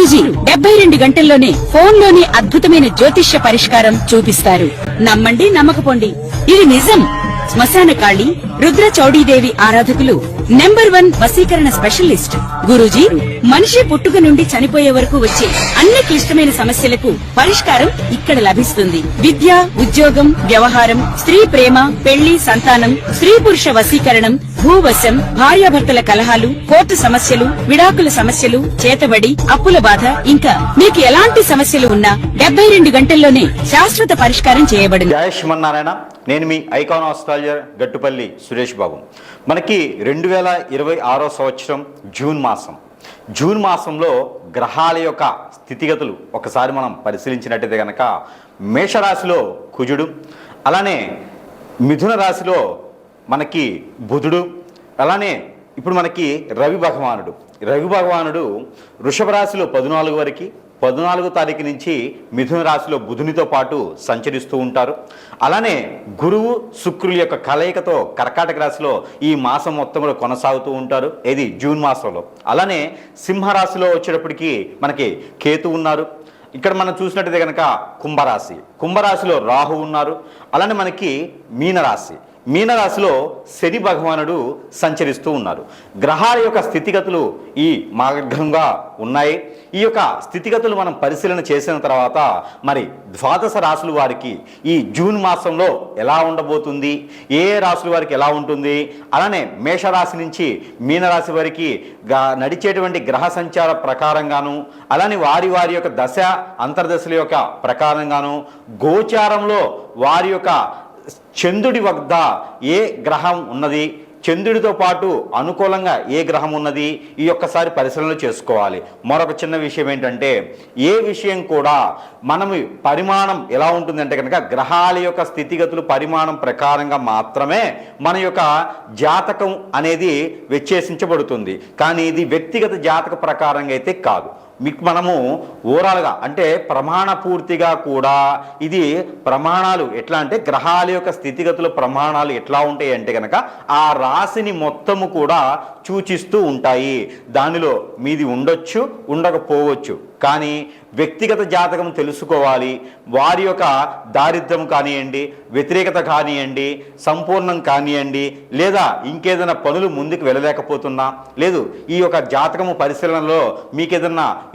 గురూజీ 72 గంటల్లోనే ఫోన్లోని అద్భుతమైన జ్యోతిష్య పరిష్కారం చూపిస్తారు. నమ్మండి, నమ్మకపోండి, ఇది నిజం. శ్మశాన కాళి రుద్ర చౌడీదేవి ఆరాధకులు నంబర్ 1 వశీకరణ స్పెషలిస్ట్. గురూజీ మనిషి పుట్టుక నుండి చనిపోయే వరకు వచ్చే అన్ని క్లిష్టమైన సమస్యలకు పరిష్కారం ఇక్కడ లభిస్తుంది. విద్య, ఉద్యోగం, వ్యవహారం, స్త్రీ ప్రేమ, పెళ్లి, సంతానం, స్త్రీ పురుష వశీకరణం, భూవశం, భార్యాభర్తల కలహాలు, కోర్టు సమస్యలు, విడాకుల సమస్యలు, చేతబడి, అప్పుల బాధ, ఇంకా మీకు ఎలాంటి సమస్యలు ఉన్నా 72 గంటల్లోనే శాశ్వత పరిష్కారం చేయబడింది. జయ శ్రీమన్నారాయణ. నేను మీ ఐకాన్ ఆస్ట్రాలజర్ గట్టుపల్లి సురేష్ బాబు. మనకి 2026 సంవత్సరం జూన్ మాసంలో గ్రహాల యొక్క స్థితిగతులు ఒకసారి మనం పరిశీలించినట్టయితే కనుక మేషరాశిలో కుజుడు, అలానే మిథున రాశిలో మనకి బుధుడు, అలానే ఇప్పుడు మనకి రవి భగవానుడు వృషభ రాశిలో 14 వరకు, 14వ తారీఖు నుంచి మిథున రాశిలో బుధునితో పాటు సంచరిస్తూ ఉంటారు. అలానే గురువు శుక్రుల యొక్క కలయికతో కర్కాటక రాశిలో ఈ మాసం మొత్తంలో కొనసాగుతూ ఉంటారు. ఇది జూన్ మాసంలో. అలానే సింహరాశిలో వచ్చేటప్పటికి మనకి కేతు ఉన్నారు. ఇక్కడ మనం చూసినట్టయితే కనుక కుంభరాశిలో రాహు ఉన్నారు. అలానే మనకి మీనరాశిలో శని భగవానుడు సంచరిస్తూ ఉన్నారు. గ్రహాల యొక్క స్థితిగతులు ఈ మార్గంగా ఉన్నాయి. ఈ యొక్క స్థితిగతులు మనం పరిశీలన చేసిన తర్వాత మరి ద్వాదశ రాశుల వారికి ఈ జూన్ మాసంలో ఎలా ఉండబోతుంది, ఏ రాశుల వారికి ఎలా ఉంటుంది, అలానే మేషరాశి నుంచి మీనరాశి వారికి నడిచేటువంటి గ్రహ సంచార ప్రకారంగాను, అలానే వారి యొక్క దశ అంతర్దశల యొక్క ప్రకారంగాను, గోచారంలో వారి యొక్క చంద్రుడి వద్ద ఏ గ్రహం ఉన్నది, చంద్రుడితో పాటు అనుకూలంగా ఏ గ్రహం ఉన్నది, ఈ ఒక్కసారి పరిశీలన చేసుకోవాలి. మరొక చిన్న విషయం ఏంటంటే, ఏ విషయం కూడా మనం పరిమాణం ఎలా ఉంటుందంటే కనుక గ్రహాల యొక్క స్థితిగతులు పరిమాణం ప్రకారంగా మాత్రమే మన యొక్క జాతకం అనేది విశ్లేషించబడుతుంది. కానీ ఇది వ్యక్తిగత జాతక ప్రకారంగా అయితే కాదు. మీకు మనము ఓవరాల్గా అంటే ప్రమాణ పూర్తిగా కూడా ఇది ప్రమాణాలు ఎట్లా అంటే గ్రహాల యొక్క స్థితిగతుల ప్రమాణాలు ఎట్లా ఉంటాయి అంటే కనుక ఆ రాశిని మొత్తము కూడా సూచిస్తూ ఉంటాయి. దానిలో మీది ఉండొచ్చు, ఉండకపోవచ్చు. కానీ వ్యక్తిగత జాతకం తెలుసుకోవాలి. వారి యొక్క దారిద్ర్యం కానివ్వండి, వ్యతిరేకత కానివ్వండి, సంపూర్ణం కానివ్వండి, లేదా ఇంకేదైనా పనులు ముందుకు వెళ్ళలేకపోతున్నా, లేదు ఈ యొక్క జాతకము పరిశీలనలో మీకు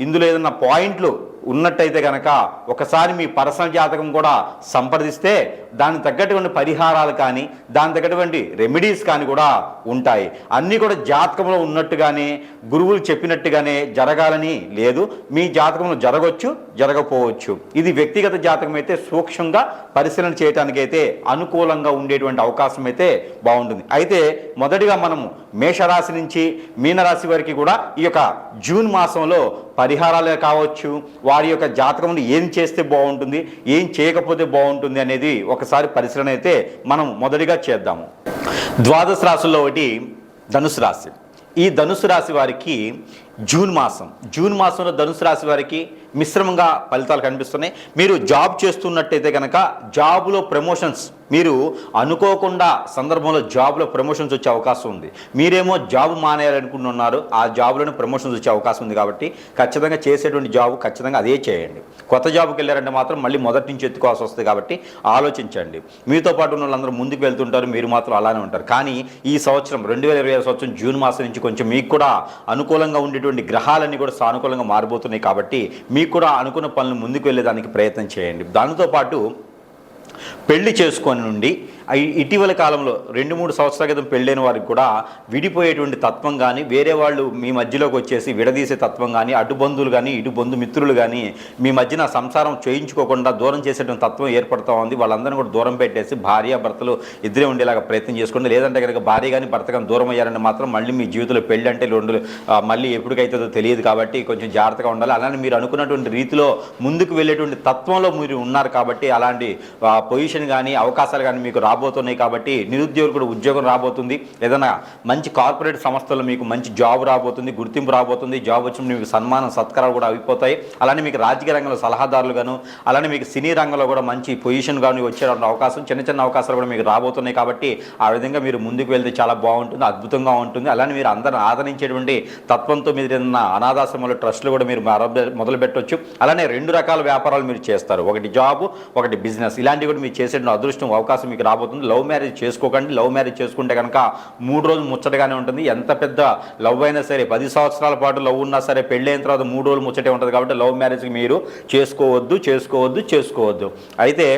ఇందులో ఏదైనా పాయింట్లు ఉన్నట్టయితే కనుక ఒకసారి మీ పర్సనల్ జాతకం కూడా సంప్రదిస్తే దానికి తగ్గటువంటి పరిహారాలు కానీ, దానికి తగ్గటువంటి రెమెడీస్ కానీ కూడా ఉంటాయి. అన్నీ కూడా జాతకంలో ఉన్నట్టుగానే గురువులు చెప్పినట్టుగానే జరగాలని లేదు. మీ జాతకంలో జరగవచ్చు, జరగకపోవచ్చు. ఇది వ్యక్తిగత జాతకం అయితే సూక్ష్మంగా పరిశీలన చేయడానికి అయితే అనుకూలంగా ఉండేటువంటి అవకాశం అయితే బాగుంటుంది. అయితే మొదటిగా మనము మేషరాశి నుంచి మీనరాశి వరకు కూడా ఈ యొక్క జూన్ మాసంలో పరిహారాలే కావచ్చు, వారి యొక్క జాతకంలో ఏం చేస్తే బాగుంటుంది, ఏం చేయకపోతే బాగుంటుంది అనేది ఒకసారి పరిశీలన అయితే మనం మొదటిగా చేద్దాము. ద్వాదశ రాశుల్లో ఒకటి ధనుసు రాశి. ఈ ధనుసు రాశి వారికి జూన్ మాసంలో ధనుసు రాశి వారికి మిశ్రమంగా ఫలితాలు కనిపిస్తున్నాయి. మీరు జాబ్ చేస్తున్నట్టయితే కనుక జాబ్లో ప్రమోషన్స్, మీరు అనుకోకుండా సందర్భంలో జాబ్లో ప్రమోషన్స్ వచ్చే అవకాశం ఉంది. మీరేమో జాబ్ మానేయాలనుకుంటున్నారు, ఆ జాబ్లోనే ప్రమోషన్స్ వచ్చే అవకాశం ఉంది. కాబట్టి ఖచ్చితంగా చేసేటువంటి జాబ్ ఖచ్చితంగా అదే చేయండి. కొత్త జాబ్కి వెళ్ళారంటే మాత్రం మళ్ళీ మొదటి నుంచి ఎత్తుకోవాల్సి వస్తుంది. కాబట్టి ఆలోచించండి. మీతో పాటు ఉన్న వాళ్ళందరూ ముందుకు వెళ్తుంటారు, మీరు మాత్రం అలానే ఉంటారు. కానీ ఈ సంవత్సరం 2026 సంవత్సరం జూన్ మాసం నుంచి కొంచెం మీకు కూడా అనుకూలంగా ఉండేటువంటి గ్రహాలన్నీ కూడా సానుకూలంగా మారిపోతున్నాయి. కాబట్టి మీకు కూడా అనుకున్న పనులు ముందుకు వెళ్ళేదానికి ప్రయత్నం చేయండి. దానితో పాటు పెళ్లి చేసుకొని నుండి ఇటీవల కాలంలో 2-3 సంవత్సరాల క్రితం పెళ్ళైన వారికి కూడా విడిపోయేటువంటి తత్వం కానీ, వేరే వాళ్ళు మీ మధ్యలోకి వచ్చేసి విడదీసే తత్వం కానీ, అటు బంధువులు కానీ ఇటు బంధుమిత్రులు కానీ మీ మధ్యన సంసారం చేయించుకోకుండా దూరం చేసేటువంటి తత్వం ఏర్పడుతూ ఉంది. వాళ్ళందరినీ కూడా దూరం పెట్టేసి భార్య భర్తలు ఇద్దరే ఉండేలాగా ప్రయత్నం చేసుకోండి. లేదంటే కనుక భార్య కానీ భర్త కానీ దూరం అయ్యారంటే మాత్రం మళ్ళీ మీ జీవితంలో పెళ్ళి అంటే మళ్ళీ ఎప్పటికైతుందో తెలియదు. కాబట్టి కొంచెం జాగ్రత్తగా ఉండాలి. అలానే మీరు అనుకున్నటువంటి రీతిలో ముందుకు వెళ్ళేటువంటి తత్వంలో మీరు ఉన్నారు. కాబట్టి అలాంటి పొజిషన్ కానీ అవకాశాలు కానీ మీకు రాబోతున్నాయి. కాబట్టి నిరుద్యోగులు కూడా ఉద్యోగం రాబోతుంది. ఏదైనా మంచి కార్పొరేట్ సంస్థల్లో మీకు మంచి జాబ్ రాబోతుంది, గుర్తింపు రాబోతుంది. జాబ్ వచ్చి మీకు సన్మానం సత్కారాలు కూడా అయిపోతాయి. అలానే మీకు రాజకీయ రంగంలో సలహాదారులు గాను, అలానే మీకు సినీ రంగంలో కూడా మంచి పొజిషన్ కానీ వచ్చే అవకాశం, చిన్న చిన్న అవకాశాలు కూడా మీకు రాబోతున్నాయి. కాబట్టి ఆ విధంగా మీరు ముందుకు వెళ్తే చాలా బాగుంటుంది, అద్భుతంగా ఉంటుంది. అలానే మీరు అందరిని ఆదరించేటువంటి తత్వంతో మీరు అనాథాశ్రమంలో ట్రస్టులు కూడా మీరు మొదలు పెట్టవచ్చు. అలానే 2 రకాల వ్యాపారాలు మీరు చేస్తారు, ఒకటి జాబ్, ఒకటి బిజినెస్. ఇలాంటివి కూడా మీరు చేసే అదృష్టం అవకాశం మీకు రాబోతుంది. లవ్ మ్యారేజ్ చేసుకోకండి. లవ్ మ్యారేజ్ చేసుకుంటే కనుక 3 రోజులు ముచ్చటగానే ఉంటుంది. ఎంత పెద్ద లవ్ అయినా సరే, 10 సంవత్సరాల పాటు లవ్ ఉన్నా సరే, పెళ్ళైన తర్వాత 3 రోజులు ముచ్చటే ఉంటుంది. కాబట్టి లవ్ మ్యారేజ్కి మీరు చేసుకోవద్దు. అయితే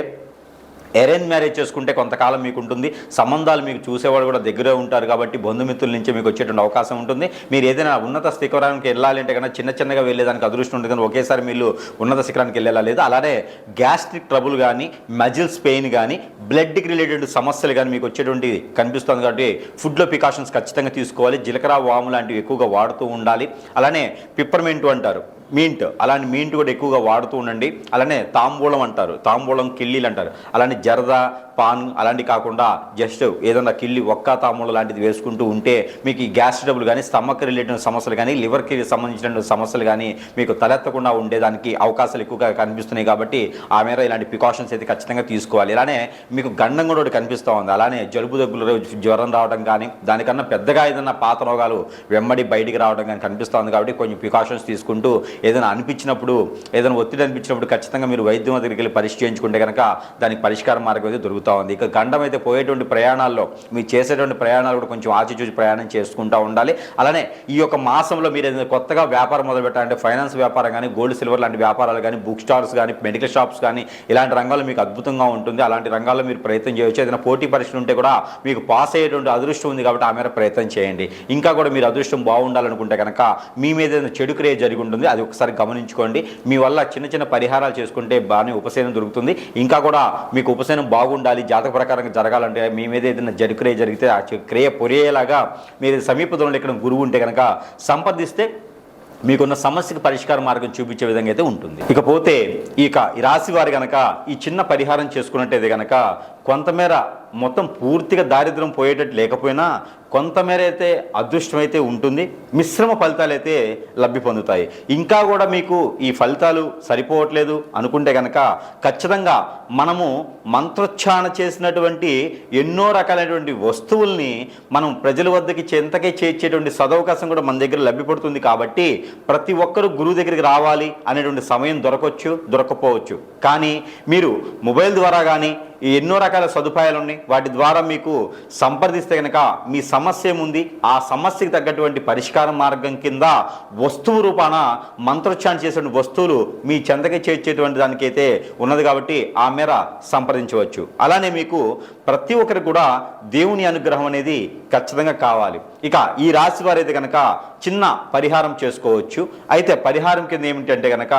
అరేంజ్ మ్యారేజ్ చేసుకుంటే కొంతకాలం మీకు ఉంటుంది, సంబంధాలు మీకు చూసేవాడు కూడా దగ్గరే ఉంటారు. కాబట్టి బంధుమిత్రుల నుంచి మీకు వచ్చేటువంటి అవకాశం ఉంటుంది. మీరు ఏదైనా ఉన్నత శిఖరానికి వెళ్ళాలి అంటే కన్నా చిన్నగా వెళ్ళేదానికి అదృష్టం ఉంటుంది. కానీ ఒకేసారి మీరు ఉన్నత శిఖరానికి వెళ్ళేలా లేదు. అలానే గ్యాస్ట్రిక్ ట్రబుల్ కానీ, మజిల్స్ పెయిన్ కానీ, బ్లడ్కి రిలేటెడ్ సమస్యలు కానీ మీకు వచ్చేటువంటి కనిపిస్తుంది. కాబట్టి ఫుడ్లో ప్రికాషన్స్ ఖచ్చితంగా తీసుకోవాలి. జీలకర్ర, వాము లాంటివి ఎక్కువగా వాడుతూ ఉండాలి. అలానే పిప్పర్మెంట్ అంటారు, మీంట్, అలాంటి మీంట్ కూడా ఎక్కువగా వాడుతూ ఉండండి. అలానే తాంబూలం అంటారు, తాంబూలం కిళ్ళీలు అంటారు. అలానే జరదా, పాన్ అలాంటివి కాకుండా జస్ట్ ఏదన్నా కిళ్ళి ఒక్క తాంబూలం లాంటిది వేసుకుంటూ ఉంటే మీకు ఈ గ్యాస్ ట్రబుల్ కానీ, స్టమక్ రిలేటెడ్ సమస్యలు కానీ, లివర్కి సంబంధించిన సమస్యలు కానీ మీకు తలెత్తకుండా ఉండేదానికి అవకాశాలు ఎక్కువగా కనిపిస్తున్నాయి. కాబట్టి ఆ మేర ఇలాంటి ప్రికాషన్స్ అయితే ఖచ్చితంగా తీసుకోవాలి. ఇలానే మీకు గండం కూడా ఒకటి కనిపిస్తూ ఉంది. అలానే జలుబు దగ్గులు, జ్వరం రావడం కానీ, దానికన్నా పెద్దగా ఏదైనా పాత రోగాలు వెంబడి బయటికి రావడం కానీ కనిపిస్తుంది. కాబట్టి కొంచెం ప్రికాషన్స్ తీసుకుంటూ ఏదైనా అనిపించినప్పుడు, ఏదైనా ఒత్తిడి అనిపించినప్పుడు ఖచ్చితంగా మీరు వైద్యం దగ్గరికి వెళ్ళి పరీక్ష చేయించుకుంటే కనుక దానికి పరిష్కార మార్గం అయితే దొరుకుతూ ఉంది. ఇక గండం అయితే పోయేటువంటి ప్రయాణాల్లో మీరు చేసేటువంటి ప్రయాణాలు కూడా కొంచెం ఆచిచూచి ప్రయాణం చేసుకుంటూ ఉండాలి. అలానే ఈ యొక్క మాసంలో మీరు ఏదైనా కొత్తగా వ్యాపారం మొదలు పెట్టాలంటే ఫైనాన్స్ వ్యాపారం కానీ, గోల్డ్ సిల్వర్ లాంటి వ్యాపారాలు కానీ, బుక్ స్టాల్స్ కానీ, మెడికల్ షాప్స్ కానీ, ఇలాంటి రంగాల్లో మీకు అద్భుతంగా ఉంటుంది. అలాంటి రంగాల్లో మీరు ప్రయత్నం చేయవచ్చు. ఏదైనా పోటీ పరీక్షలు ఉంటే కూడా మీకు పాస్ అయ్యేటువంటి అదృష్టం ఉంది. కాబట్టి ఆ మేర ప్రయత్నం చేయండి. ఇంకా కూడా మీరు అదృష్టం బాగుండాలనుకుంటే కనుక మీ మీద ఏదైనా చెడు క్రియ జరిగి ఉంటుంది, అది ఒకసారి గమనించుకోండి. మీ వల్ల చిన్న పరిహారాలు చేసుకుంటే బాగానే ఉపశమనం దొరుకుతుంది. ఇంకా కూడా మీకు ఉపశమనం బాగుండాలి, జాతక ప్రకారంగా జరగాలంటే మీ మీద ఏదైనా జడు క్రియ జరిగితే ఆ క్రియ పొరియేలాగా మీరు సమీప దూరంలో ఇక్కడ గురువు ఉంటే కనుక సంప్రదిస్తే మీకున్న సమస్యకు పరిష్కార మార్గం చూపించే విధంగా అయితే ఉంటుంది. ఇకపోతే ఈ రాశి వారు కనుక ఈ చిన్న పరిహారం చేసుకున్నట్టయితే కనుక కొంతమేర మొత్తం పూర్తిగా దారిద్ర్యం పోయేటట్టు లేకపోయినా కొంతమేర అయితే అదృష్టం అయితే ఉంటుంది. మిశ్రమ ఫలితాలు అయితే లబ్ధి పొందుతాయి. ఇంకా కూడా మీకు ఈ ఫలితాలు సరిపోవట్లేదు అనుకుంటే కనుక ఖచ్చితంగా మనము మంత్రోచ్చారణ చేసినటువంటి ఎన్నో రకాలైనటువంటి వస్తువుల్ని మనం ప్రజల వద్దకి చెంతకే చేర్చేటువంటి సదవకాశం కూడా మన దగ్గర లభ్యపడుతుంది. కాబట్టి ప్రతి ఒక్కరూ గురువు దగ్గరికి రావాలి అనేటువంటి సమయం దొరకపోవచ్చు. కానీ మీరు మొబైల్ ద్వారా కానీ ఎన్నో రకాల సదుపాయాలు ఉన్నాయి. వాటి ద్వారా మీకు సంప్రదిస్తే కనుక మీ సమస్య ఏముంది, ఆ సమస్యకి తగ్గటువంటి పరిష్కార మార్గం కింద వస్తువు రూపాన మంత్రోచ్చారణ చేసే వస్తువులు మీ చెంతకి చేర్చేటువంటి దానికైతే ఉన్నది. కాబట్టి ఆ మేర సంప్రదించవచ్చు. అలానే మీకు ప్రతి ఒక్కరికి కూడా దేవుని అనుగ్రహం అనేది ఖచ్చితంగా కావాలి. ఇక ఈ రాశి వారైతే కనుక చిన్న పరిహారం చేసుకోవచ్చు. అయితే పరిహారం కింద ఏమిటంటే కనుక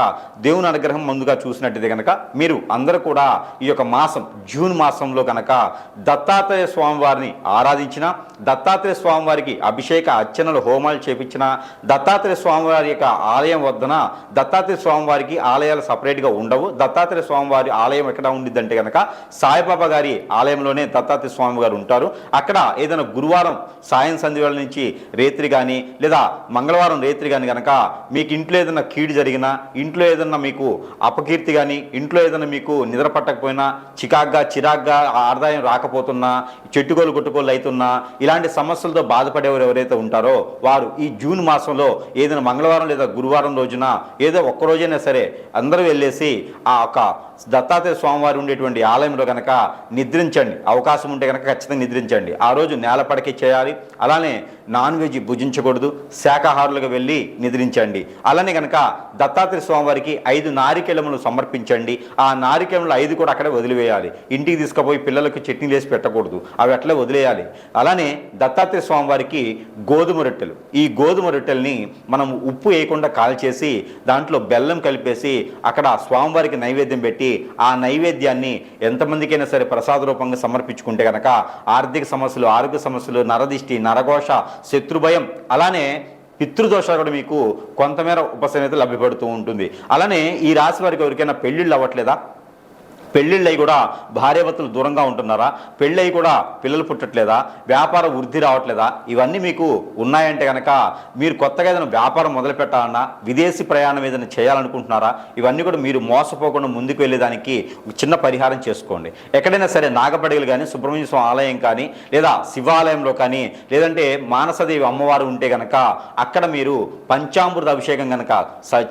దేవుని అనుగ్రహం ముందుగా చూసినట్టయితే కనుక మీరు అందరూ కూడా ఈ యొక్క మాసం జూన్ మాసంలో కనుక దత్తాత్రేయ స్వామి వారిని ఆరాధించిన, దత్తాత్రేయ స్వామి వారికి అభిషేక అర్చనలు హోమాలు చేపించిన, దత్తాత్రేయ స్వామి వారి యొక్క ఆలయం వద్దన దత్తాత్రేయ స్వామి వారికి ఆలయాలు సపరేట్గా ఉండవు. దత్తాత్రేయ స్వామి వారి ఆలయం ఎక్కడ ఉండిద్దంటే కనుక సాయిబాబా గారి ఆలయంలోనే దత్తాత్రేయ స్వామి గారు ఉంటారు. అక్కడ ఏదైనా గురువారం సాయం సంధ్య నుంచి రేత్రి కానీ లేదా మంగళవారం రేత్రి కానీ కనుక మీకు ఇంట్లో ఏదైనా కీడు జరిగినా, ఇంట్లో ఏదైనా మీకు అపకీర్తి కానీ, ఇంట్లో ఏదైనా మీకు నిద్ర పట్టకపోయినా, చిరాగ్గా ఆదాయం రాకపోతున్నా, చెట్టుకోలు కొట్టుకోలు అవుతున్నా, ఇలాంటి సమస్యలతో బాధపడేవారు ఎవరైతే ఉంటారో వారు ఈ జూన్ మాసంలో ఏదైనా మంగళవారం లేదా గురువారం రోజున ఏదో ఒక్కరోజైనా సరే అందరూ వెళ్ళేసి ఆ ఒక దత్తాత్రేయ స్వామివారు ఉండేటువంటి ఆలయంలో కనుక నిద్రించండి. అవకాశం ఉంటే కనుక ఖచ్చితంగా నిద్రించండి. ఆ రోజు నేలపడకి చేయాలి. అలానే నాన్ వెజ్ భుజించకూడదు, శాకాహారులుగా వెళ్ళి నిద్రించండి. అలానే కనుక దత్తాత్రేయ స్వామివారికి 5 నారికేళములు సమర్పించండి. ఆ నారికేళములు 5 కూడా అక్కడే వదిలివేయాలి. ఇంటికి తీసుకుపోయి పిల్లలకు చట్నీ వేసి పెట్టకూడదు, అవి అట్లే వదిలేయాలి. అలానే దత్తాత్రేయ స్వామివారికి గోధుమ రొట్టెలు, ఈ గోధుమ రొట్టెల్ని మనం ఉప్పు వేయకుండా కాల్చేసి దాంట్లో బెల్లం కలిపేసి అక్కడ స్వామివారికి నైవేద్యం పెట్టి ఆ నైవేద్యాన్ని ఎంతమందికైనా సరే ప్రసాద రూపంగా సమర్పించుకుంటే కనుక ఆర్థిక సమస్యలు, ఆరోగ్య సమస్యలు, నరదిష్టి, నరఘోష, శత్రుభయం, అలానే పితృదోషాలు కూడా మీకు కొంతమేర ఉపశమనం లభ్యపడుతూ ఉంటుంది. అలానే ఈ రాశి వారికి ఎవరికైనా పెళ్ళిళ్ళు అవ్వట్లేదా? పెళ్ళిళ్ళై కూడా భార్యాభర్తలు దూరంగా ఉంటున్నారా, పెళ్ళై కూడా పిల్లలు పుట్టట్లేదా, వ్యాపార వృద్ధి రావట్లేదా, ఇవన్నీ మీకు ఉన్నాయంటే కనుక మీరు కొత్తగా ఏదైనా వ్యాపారం మొదలు పెట్టాలన్నా, విదేశీ ప్రయాణం ఏదైనా చేయాలనుకుంటున్నారా, ఇవన్నీ కూడా మీరు మోసపోకుండా ముందుకు వెళ్ళేదానికి ఒక చిన్న పరిహారం చేసుకోండి. ఎక్కడైనా సరే నాగపడిగలు కానీ, సుబ్రహ్మణ్య స్వామి ఆలయం కానీ, లేదా శివాలయంలో కానీ, లేదంటే మానసదేవి అమ్మవారు ఉంటే కనుక అక్కడ మీరు పంచామృత అభిషేకం కనుక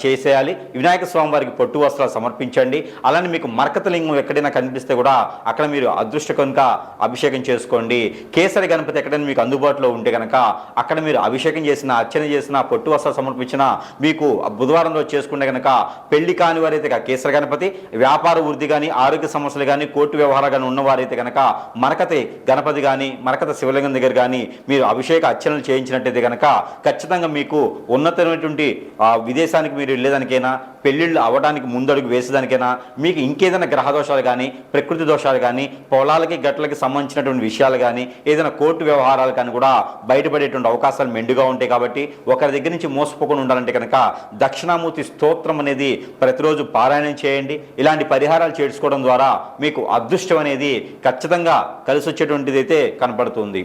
చేసేయాలి. వినాయక స్వామి వారికి పొట్టు వస్త్రాలు సమర్పించండి. అలానే మీకు మరకతలింగం ఎక్కడైనా కనిపిస్తే కూడా అక్కడ మీరు అదృష్ట కనుక అభిషేకం చేసుకోండి. కేసరి గణపతి ఎక్కడైనా మీకు అందుబాటులో ఉంటే కనుక అక్కడ మీరు అభిషేకం చేసిన, అర్చన చేసిన, పొట్టు వస్త్రాలు సమర్పించిన, మీకు బుధవారం రోజు చేసుకుంటే కనుక పెళ్లి కాని వారైతే కేసరి గణపతి, వ్యాపార వృద్ధి కానీ, ఆరోగ్య సమస్యలు కానీ, కోర్టు వ్యవహారాలు కానీ ఉన్నవారైతే కనుక మరకతి గణపతి కానీ, మరకత శివలింగం దగ్గర కానీ మీరు అభిషేక అర్చనలు చేయించినట్టయితే కనుక ఖచ్చితంగా మీకు ఉన్నతమైనటువంటి విదేశానికి మీరు వెళ్ళేదానికైనా, పెళ్లిళ్ళు అవ్వడానికి ముందడుగు వేసేదానికైనా, మీకు ఇంకేదైనా గ్రహ దోషాలు కానీ, ప్రకృతి దోషాలు కానీ, పొలాలకి గట్లకి సంబంధించినటువంటి విషయాలు కానీ, ఏదైనా కోర్టు వ్యవహారాలు కానీ కూడా బయటపడేటువంటి అవకాశాలు మెండుగా ఉంటాయి. కాబట్టి ఒకరి దగ్గర నుంచి మోసపోకుండా ఉండాలంటే కనుక దక్షిణామూర్తి స్తోత్రం అనేది ప్రతిరోజు పారాయణం చేయండి. ఇలాంటి పరిహారాలు చేసుకోవడం ద్వారా మీకు అదృష్టం అనేది ఖచ్చితంగా కలిసి వచ్చేటువంటిది అయితే కనపడుతుంది.